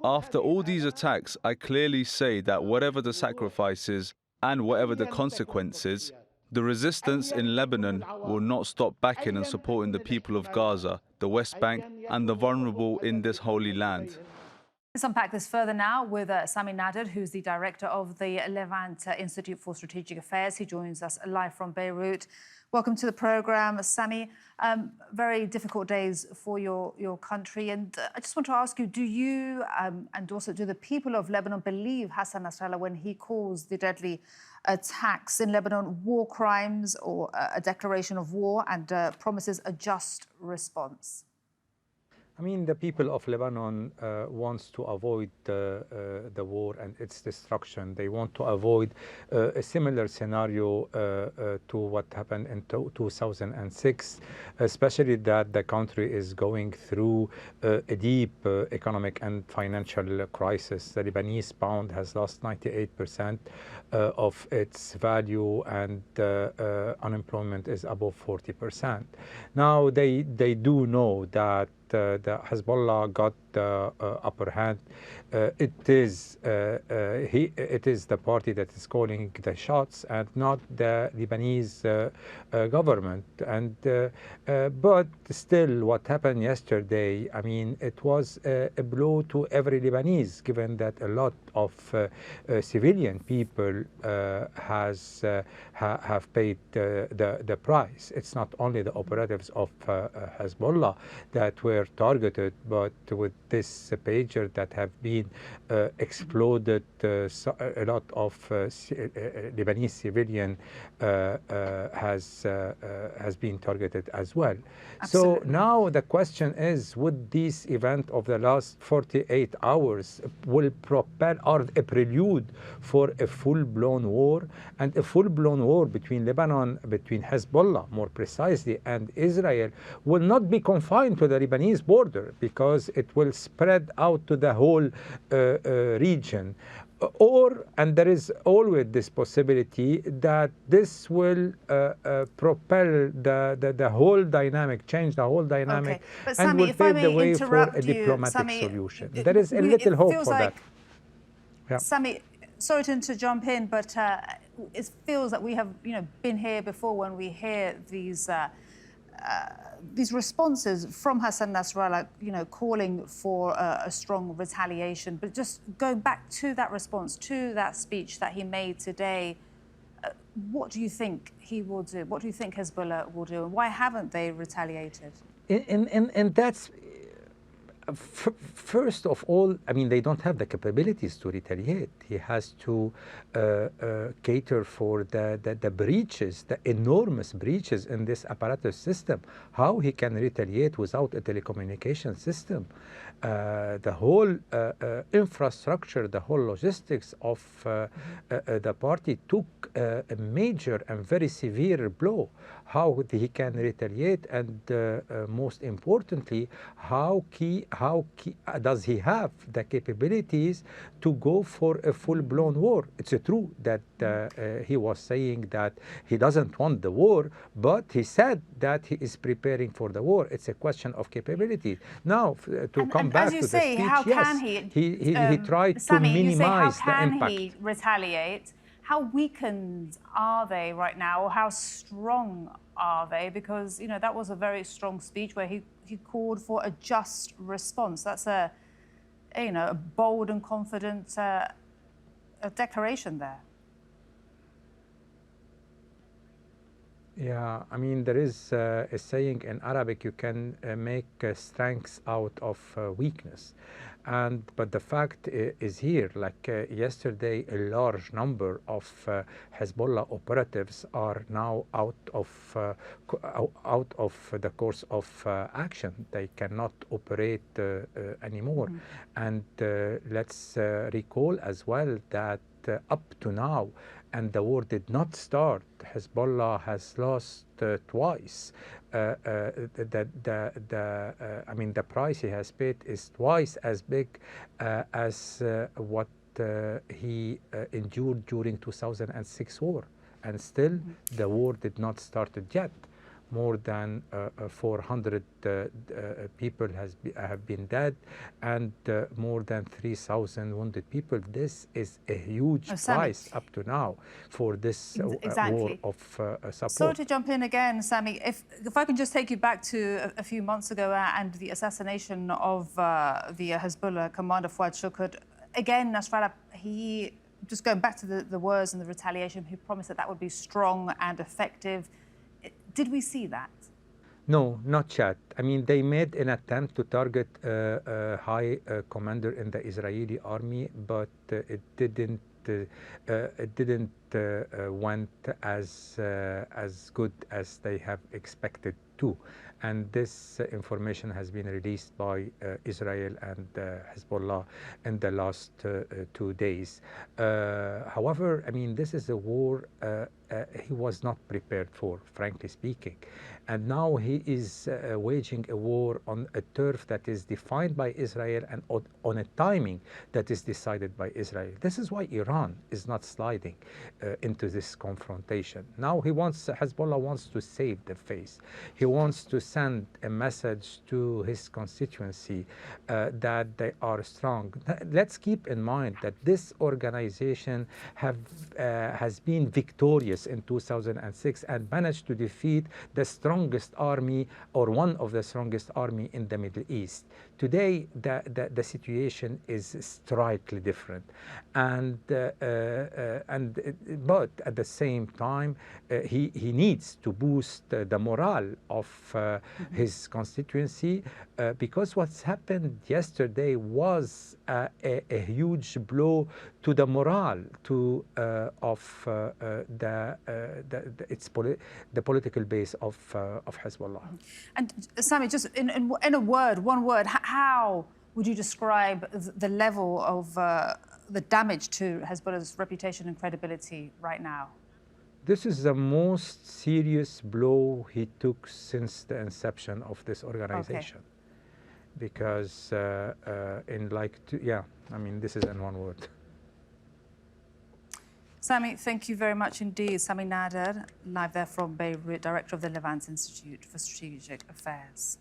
After all these attacks, I clearly say that whatever the sacrifices and whatever the consequences, the resistance in Lebanon will not stop backing and supporting the people of Gaza, the West Bank, and the vulnerable in this holy land. Let's unpack this further now with Sami Nader, who's the director of the Levant Institute for Strategic Affairs. He joins us live from Beirut. Welcome to the program, Sami. Very difficult days for your country. And I just want to ask you, do you and also do the people of Lebanon believe Hassan Nasrallah when he calls the deadly attacks in Lebanon war crimes or a declaration of war and promises a just response? I mean, the people of Lebanon wants to avoid the war and its destruction. They want to avoid a similar scenario to what happened in 2006, especially that the country is going through a deep economic and financial crisis. The Lebanese pound has lost 98% of its value, and unemployment is above 40%. Now, they do know that the Hezbollah got the upper hand. It is the party that is calling the shots and not the Lebanese government. And but still, what happened yesterday, I mean, it was a blow to every Lebanese, given that a lot of civilian people have paid the price. It's not only the operatives of Hezbollah that were targeted, but with this pager that have been exploded, a lot of Lebanese civilian has been targeted as well. Absolutely. So now the question is, would this event of the last 48 hours will propel or a prelude for a full-blown war? And a full-blown war between Lebanon, between Hezbollah more precisely, and Israel will not be confined to the Lebanese border, because it will spread out to the whole region. And there is always this possibility that this will propel the whole dynamic, change the whole dynamic, Okay. But and Sami, will pave the way for a diplomatic Sami, solution. There is a little hope for that. Yeah. Sami, sorry to jump in, but it feels that we have been here before when we hear these responses from Hassan Nasrallah, calling for a strong retaliation. But just going back to that response, to that speech that he made today, what do you think he will do? What do you think Hezbollah will do? And why haven't they retaliated? And that's, first of all, I mean, they don't have the capabilities to retaliate. He has to cater for the breaches, the enormous breaches in this apparatus system. How he can retaliate without a telecommunication system? The whole infrastructure, the whole logistics of the party took a major and very severe blow. How he can retaliate, and most importantly, how does he have the capabilities to go for a full-blown war? It's true that he was saying that he doesn't want the war, but he said that he is preparing for the war. It's a question of capability. Now, to come back to the speech, how yes, can he tried Sami, to minimize the impact. How can he retaliate? How weakened are they right now, or how strong are they? Because that was a very strong speech where he called for a just response. That's a bold and confident a declaration there. Yeah, I mean, there is a saying in Arabic: you can make strengths out of weakness. But the fact is here, like yesterday, a large number of Hezbollah operatives are now out of the course of action. They cannot operate anymore. Mm-hmm. And let's recall as well that up to now, and the war did not start, Hezbollah has lost twice. I mean, the price he has paid is twice as big as what he endured during 2006 war. And still, the war did not start yet. more than 400 people have been dead, and more than 3,000 wounded people. This is a huge price up to now for this war of support. Sorry to jump in again, Sami. If I can just take you back to a few months ago and the assassination of the Hezbollah commander Fouad Shukr. Again, Nasrallah, he, just going back to the words and the retaliation, he promised that would be strong and effective. Did we see that? No, not yet. I mean, they made an attempt to target a high commander in the Israeli army, but it didn't went as good as they have expected to. And this information has been released by Israel and Hezbollah in the last 2 days. However, I mean, this is a war he was not prepared for, frankly speaking. And now he is waging a war on a turf that is defined by Israel and on a timing that is decided by Israel. This is why Iran is not sliding into this confrontation. Now Hezbollah wants to save the face. He wants to send a message to his constituency that they are strong. Let's keep in mind that this organization has been victorious in 2006 and managed to defeat the strongest army, or one of the strongest army in the Middle East. Today, the situation is strikingly different, but at the same time, he needs to boost the morale of his constituency, because what's happened yesterday was a huge blow to the morale of the political base of Hezbollah. And Sami, just in a word, one word, how would you describe the level of the damage to Hezbollah's reputation and credibility right now? This is the most serious blow he took since the inception of this organization. Okay. Because I mean, this is in one word. Sami, thank you very much indeed. Sami Nader, live there from Beirut, Director of the Levant Institute for Strategic Affairs.